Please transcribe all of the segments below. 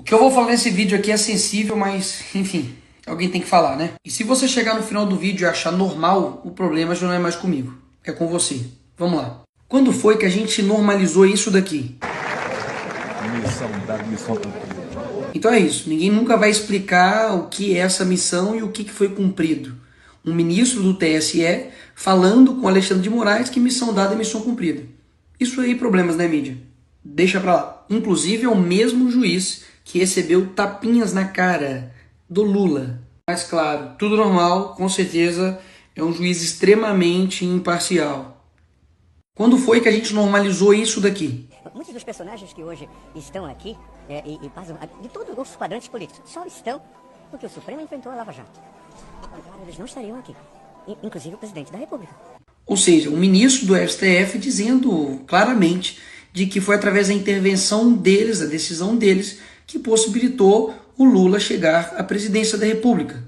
O que eu vou falar nesse vídeo aqui é sensível, mas, enfim, alguém tem que falar, né? E se você chegar no final do vídeo e achar normal, o problema já não é mais comigo, é com você. Vamos lá. Quando foi que a gente normalizou isso daqui? Missão cumprida. Então é isso, ninguém nunca vai explicar o que é essa missão e o que foi cumprido. Um ministro do TSE falando com Alexandre de Moraes que missão dada é missão cumprida. Isso aí, problemas, né, mídia? Deixa pra lá. Inclusive é o mesmo juiz que recebeu tapinhas na cara do Lula. Mas claro, tudo normal, com certeza é um juiz extremamente imparcial. Quando foi que a gente normalizou isso daqui? Muitos dos personagens que hoje estão aqui, e passam de todos os quadrantes políticos, só estão porque o Supremo enfrentou a Lava Jato. Eles não estariam aqui, inclusive o presidente da República. Ou seja, o ministro do STF dizendo claramente de que foi através da intervenção deles, a decisão deles, que possibilitou o Lula chegar à presidência da República.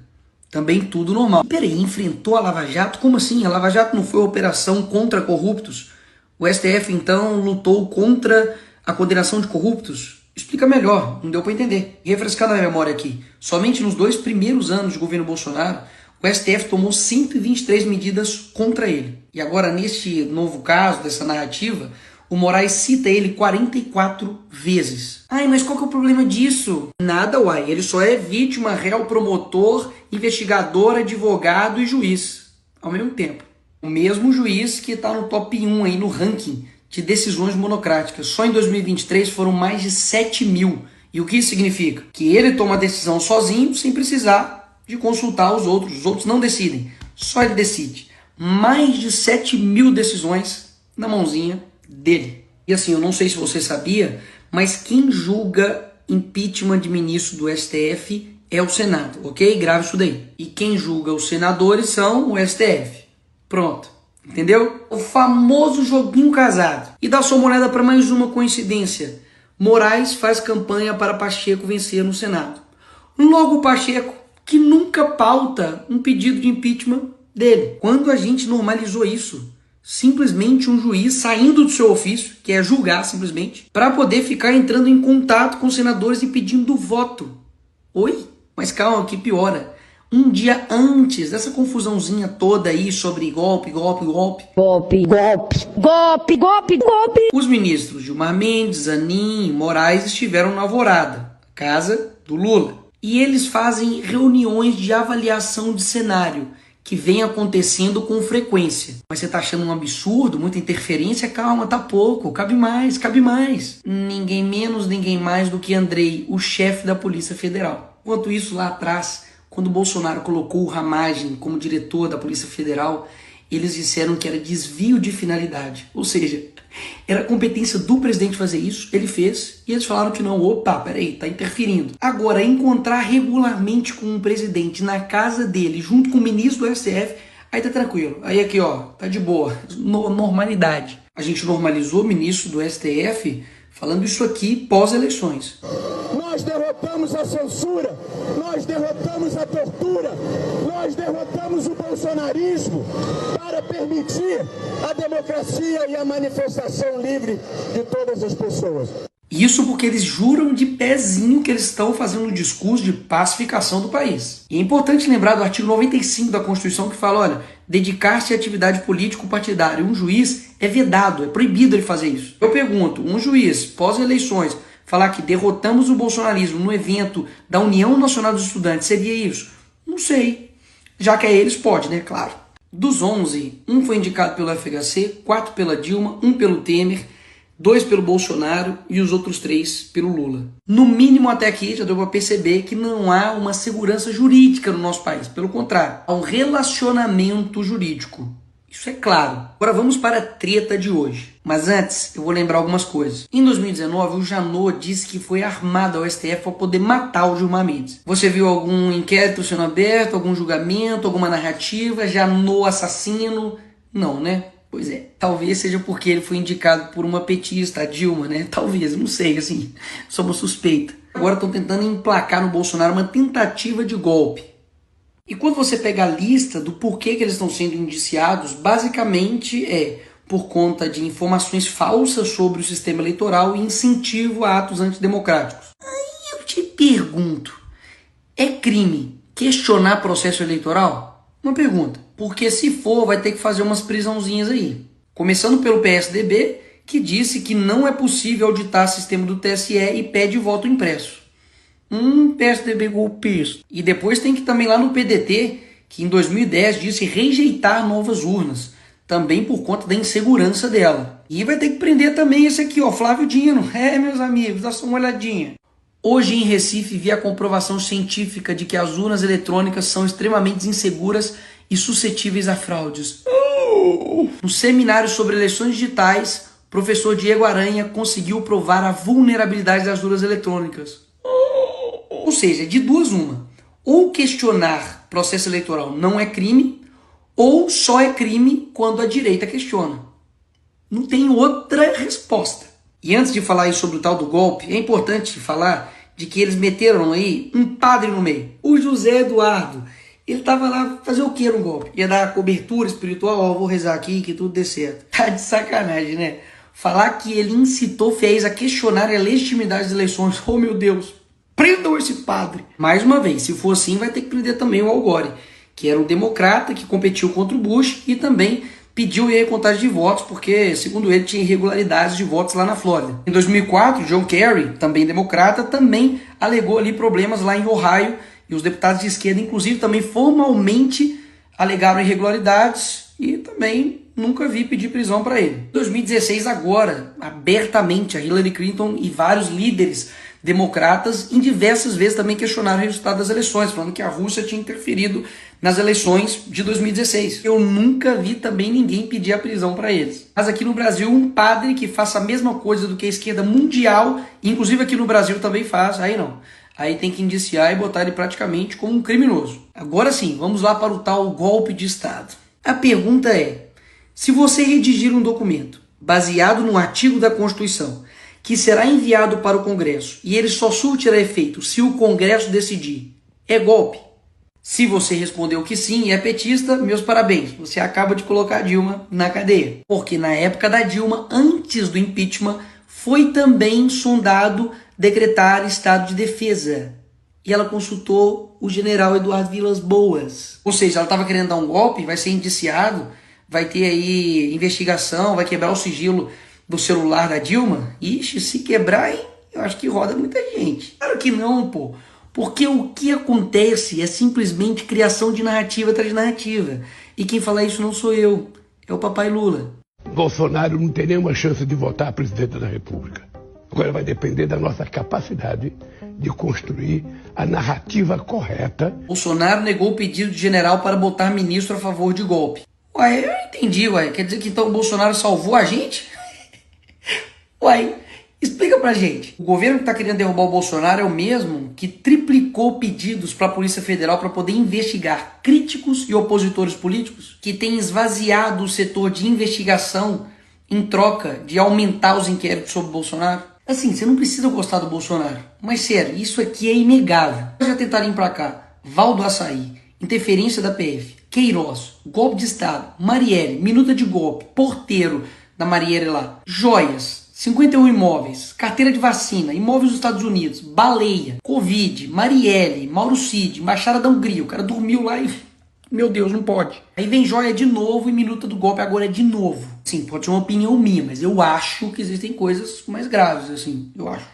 Também tudo normal. Peraí, enfrentou a Lava Jato? Como assim? A Lava Jato não foi uma operação contra corruptos? O STF, então, lutou contra a condenação de corruptos? Explica melhor, não deu para entender. E refrescando a memória aqui, somente nos 2 primeiros anos de governo Bolsonaro, o STF tomou 123 medidas contra ele. E agora, neste novo caso, dessa narrativa, o Moraes cita ele 44 vezes. Ai, mas qual que é o problema disso? Nada, uai. Ele só é vítima, réu, promotor, investigador, advogado e juiz ao mesmo tempo. O mesmo juiz que está no top 1 aí no ranking de decisões monocráticas. Só em 2023 foram mais de 7 mil. E o que isso significa? Que ele toma a decisão sozinho, sem precisar de consultar os outros não decidem, só ele decide. Mais de 7 mil decisões na mãozinha dele. E assim, eu não sei se você sabia, mas quem julga impeachment de ministro do STF é o Senado, ok? Grave isso daí. E quem julga os senadores são o STF. Pronto, entendeu? O famoso joguinho casado. E dá sua moneda para mais uma coincidência. Moraes faz campanha para Pacheco vencer no Senado. Logo o Pacheco, que nunca pauta um pedido de impeachment dele. Quando a gente normalizou isso? Simplesmente um juiz saindo do seu ofício, que é julgar simplesmente, para poder ficar entrando em contato com os senadores e pedindo voto. Oi? Mas calma, que piora. Um dia antes dessa confusãozinha toda aí sobre golpe, os ministros Gilmar Mendes, Zanin e Moraes estiveram na Alvorada, casa do Lula. E eles fazem reuniões de avaliação de cenário, que vem acontecendo com frequência. Mas você tá achando um absurdo, muita interferência? Calma, tá pouco, cabe mais, cabe mais. Ninguém menos, ninguém mais do que Andrei, o chefe da Polícia Federal. Enquanto isso, lá atrás, quando o Bolsonaro colocou o Ramagem como diretor da Polícia Federal, eles disseram que era desvio de finalidade. Ou seja, era competência do presidente fazer isso, ele fez, e eles falaram que não, opa, peraí, tá interferindo. Agora, encontrar regularmente com um presidente na casa dele, junto com o ministro do STF, aí tá tranquilo. Aí aqui, ó, tá de boa, normalidade. A gente normalizou o ministro do STF falando isso aqui pós-eleições. Nós derrotamos a censura, nós derrotamos a tortura, nós derrotamos o bolsonarismo para permitir a democracia e a manifestação livre de todas as pessoas. Isso porque eles juram de pezinho que eles estão fazendo um discurso de pacificação do país. E é importante lembrar do artigo 95 da Constituição que fala, olha, dedicar-se à atividade político-partidária. Um juiz é vedado, é proibido ele fazer isso. Eu pergunto, um juiz, pós-eleições, falar que derrotamos o bolsonarismo no evento da União Nacional dos Estudantes, seria isso? Não sei. Já que é eles, pode, né? Claro. Dos 11, um foi indicado pelo FHC, 4 pela Dilma, 1 pelo Temer, 2 pelo Bolsonaro e os outros 3 pelo Lula. No mínimo até aqui já deu para perceber que não há uma segurança jurídica no nosso país. Pelo contrário, há um relacionamento jurídico. Isso é claro. Agora vamos para a treta de hoje. Mas antes, eu vou lembrar algumas coisas. Em 2019, o Janot disse que foi armado ao STF para poder matar o Gilmar Mendes. Você viu algum inquérito sendo aberto, algum julgamento, alguma narrativa? Janot assassino? Não, né? Pois é, talvez seja porque ele foi indicado por uma petista, a Dilma, né? Talvez, não sei, assim, sou uma suspeita. Agora estão tentando emplacar no Bolsonaro uma tentativa de golpe. E quando você pega a lista do porquê que eles estão sendo indiciados, basicamente é por conta de informações falsas sobre o sistema eleitoral e incentivo a atos antidemocráticos. Aí eu te Te pergunto, é crime questionar processo eleitoral? Uma pergunta, porque se for, vai ter que fazer umas prisãozinhas aí. Começando pelo PSDB, que disse que não é possível auditar o sistema do TSE e pede voto impresso. PSDB golpista. E depois tem que também lá no PDT, que em 2010 disse rejeitar novas urnas, também por conta da insegurança dela. E vai ter que prender também esse aqui, ó, Flávio Dino. Meus amigos, dá só uma olhadinha. Hoje em Recife vi a comprovação científica de que as urnas eletrônicas são extremamente inseguras e suscetíveis a fraudes. No seminário sobre eleições digitais, o professor Diego Aranha conseguiu provar a vulnerabilidade das urnas eletrônicas. Ou seja, de duas uma. Ou questionar processo eleitoral não é crime, ou só é crime quando a direita questiona. Não tem outra resposta. E antes de falar aí sobre o tal do golpe, é importante falar de que eles meteram aí um padre no meio. O José Eduardo. Ele tava lá fazer o que no golpe? Ia dar cobertura espiritual, ó, vou rezar aqui que tudo dê certo. Tá de sacanagem, né? Falar que ele incitou fiéis a questionar a legitimidade das eleições. Oh, meu Deus. Prendam esse padre. Mais uma vez, se for assim, vai ter que prender também o Al Gore, que era um democrata que competiu contra o Bush e também pediu a contagem de votos, porque, segundo ele, tinha irregularidades de votos lá na Flórida. Em 2004, John Kerry, também democrata, também alegou ali problemas lá em Ohio, e os deputados de esquerda, inclusive, também formalmente alegaram irregularidades e também nunca vi pedir prisão para ele. Em 2016, agora, abertamente, a Hillary Clinton e vários líderes democratas em diversas vezes também questionaram o resultado das eleições, falando que a Rússia tinha interferido nas eleições de 2016. Eu nunca vi também ninguém pedir a prisão para eles. Mas aqui no Brasil, um padre que faça a mesma coisa do que a esquerda mundial, inclusive aqui no Brasil também faz, aí não. Aí tem que indiciar e botar ele praticamente como um criminoso. Agora sim, vamos lá para o tal golpe de Estado. A pergunta é, se você redigir um documento baseado num artigo da Constituição, que será enviado para o Congresso e ele só surtirá efeito se o Congresso decidir, é golpe? Se você respondeu que sim e é petista, meus parabéns, você acaba de colocar a Dilma na cadeia. Porque na época da Dilma, antes do impeachment, foi também sondado decretar estado de defesa. E ela consultou o general Eduardo Vilas Boas. Ou seja, ela estava querendo dar um golpe, vai ser indiciado, vai ter aí investigação, vai quebrar o sigilo do celular da Dilma. Ixi, se quebrar, hein, eu acho que roda muita gente. Claro que não, pô. Porque o que acontece é simplesmente criação de narrativa atrás de narrativa. E quem fala isso não sou eu, é o papai Lula. Bolsonaro não tem nenhuma chance de votar presidente da República. Agora vai depender da nossa capacidade de construir a narrativa correta. Bolsonaro negou o pedido de general para botar ministro a favor de golpe. Ué, eu entendi, ué. Quer dizer que então o Bolsonaro salvou a gente? Ué, explica pra gente. O governo que tá querendo derrubar o Bolsonaro é o mesmo que triplicou pedidos para a Polícia Federal para poder investigar críticos e opositores políticos, que tem esvaziado o setor de investigação em troca de aumentar os inquéritos sobre o Bolsonaro. Assim, você não precisa gostar do Bolsonaro, mas sério, isso aqui é inegável. Já tentaram emplacar Val do Açaí, interferência da PF, Queiroz, golpe de Estado, Marielle, minuta de golpe, porteiro da Marielle lá, joias, 51 imóveis, carteira de vacina, imóveis dos Estados Unidos, baleia, Covid, Marielle, Mauro Cid, embaixada da Hungria, o cara dormiu lá e... Meu Deus, não pode. Aí vem joia de novo e minuta do golpe agora é de novo. Sim, pode ser uma opinião minha, mas eu acho que existem coisas mais graves, assim, eu acho.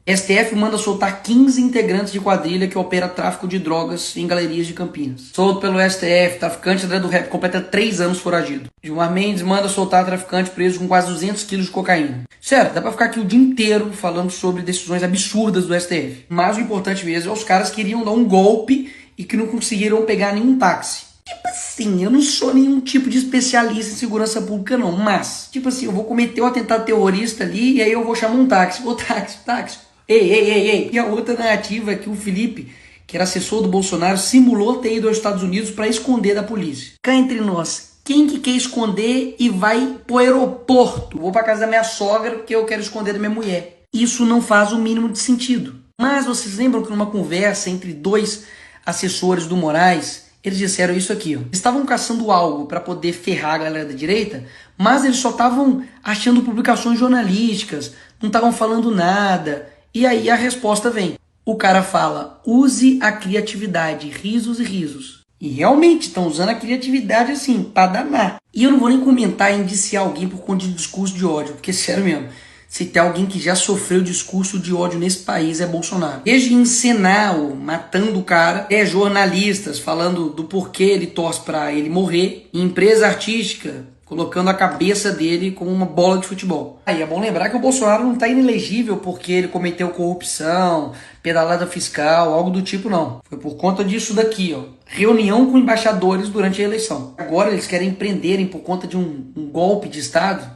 STF manda soltar 15 integrantes de quadrilha que opera tráfico de drogas em galerias de Campinas. Solto pelo STF, traficante André do Rap completa 3 anos foragido. Gilmar Mendes manda soltar traficante preso com quase 200 quilos de cocaína. Sério, dá pra ficar aqui o dia inteiro falando sobre decisões absurdas do STF. Mas o importante mesmo é os caras que queriam dar um golpe e que não conseguiram pegar nenhum táxi. Tipo assim, eu não sou nenhum tipo de especialista em segurança pública não, mas, tipo assim, eu vou cometer um atentado terrorista ali e aí eu vou chamar um táxi. Ô, táxi. Ei. E a outra narrativa é que o Felipe, que era assessor do Bolsonaro, simulou ter ido aos Estados Unidos para esconder da polícia. Cá entre nós, quem que quer esconder e vai pro aeroporto? Vou pra casa da minha sogra porque eu quero esconder da minha mulher. Isso não faz o mínimo de sentido. Mas vocês lembram que numa conversa entre dois assessores do Moraes, eles disseram isso aqui, ó. Eles estavam caçando algo para poder ferrar a galera da direita, mas eles só estavam achando publicações jornalísticas, não estavam falando nada. E aí a resposta vem. O cara fala, use a criatividade, risos e risos. E realmente estão usando a criatividade assim, pra danar. E eu não vou nem comentar e indiciar alguém por conta de discurso de ódio, porque sério mesmo, se tem alguém que já sofreu discurso de ódio nesse país é Bolsonaro. Desde encenar matando o cara, até jornalistas falando do porquê ele torce pra ele morrer, e empresa artística colocando a cabeça dele como uma bola de futebol. Aí é bom lembrar que o Bolsonaro não está inelegível porque ele cometeu corrupção, pedalada fiscal, algo do tipo não. Foi por conta disso daqui, ó. Reunião com embaixadores durante a eleição. Agora eles querem prenderem por conta de um golpe de Estado.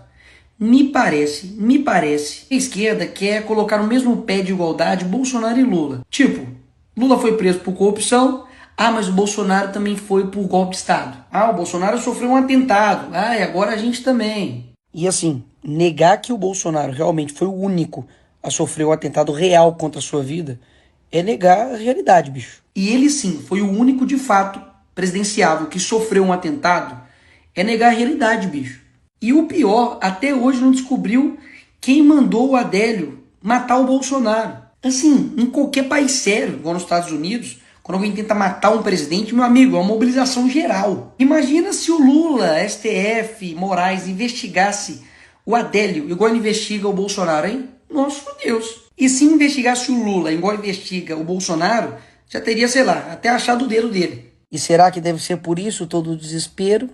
Me parece, a esquerda quer colocar no mesmo pé de igualdade Bolsonaro e Lula. Tipo, Lula foi preso por corrupção, mas o Bolsonaro também foi por golpe de Estado. O Bolsonaro sofreu um atentado. E agora a gente também. E assim, negar que o Bolsonaro realmente foi o único a sofrer um atentado real contra a sua vida é negar a realidade, bicho. E ele sim, foi o único de fato presidenciável que sofreu um atentado, é negar a realidade, bicho. E o pior, até hoje não descobriu quem mandou o Adélio matar o Bolsonaro. Assim, em qualquer país sério, igual nos Estados Unidos, quando alguém tenta matar um presidente, meu amigo, é uma mobilização geral. Imagina se o Lula, STF, Moraes investigasse o Adélio igual investiga o Bolsonaro, hein? Nossa Deus. E se investigasse o Lula igual investiga o Bolsonaro, já teria, sei lá, até achado o dedo dele. E será que deve ser por isso todo o desespero?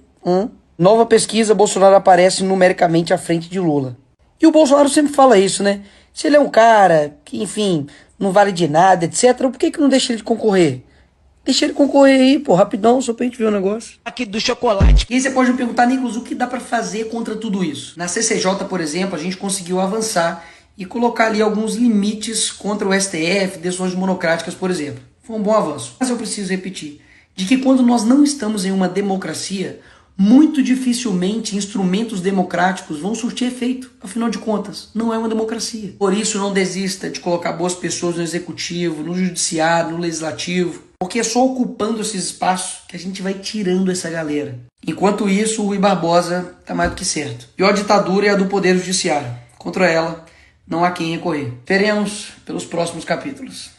Nova pesquisa, Bolsonaro aparece numericamente à frente de Lula. E o Bolsonaro sempre fala isso, né? Se ele é um cara que, enfim, não vale de nada, etc., por que não deixa ele concorrer? Deixa ele concorrer aí, pô, rapidão, só pra gente ver o negócio. Aqui do chocolate. E aí você pode me perguntar, Nicolas, o que dá pra fazer contra tudo isso? Na CCJ, por exemplo, a gente conseguiu avançar e colocar ali alguns limites contra o STF, decisões monocráticas, por exemplo. Foi um bom avanço. Mas eu preciso repetir, de que quando nós não estamos em uma democracia, muito dificilmente instrumentos democráticos vão surtir efeito. Afinal de contas, não é uma democracia. Por isso, não desista de colocar boas pessoas no executivo, no judiciário, no legislativo, porque é só ocupando esses espaços que a gente vai tirando essa galera. Enquanto isso, o Rui Barbosa tá mais do que certo. A pior ditadura é a do Poder Judiciário. Contra ela, não há quem recorrer. Veremos pelos próximos capítulos.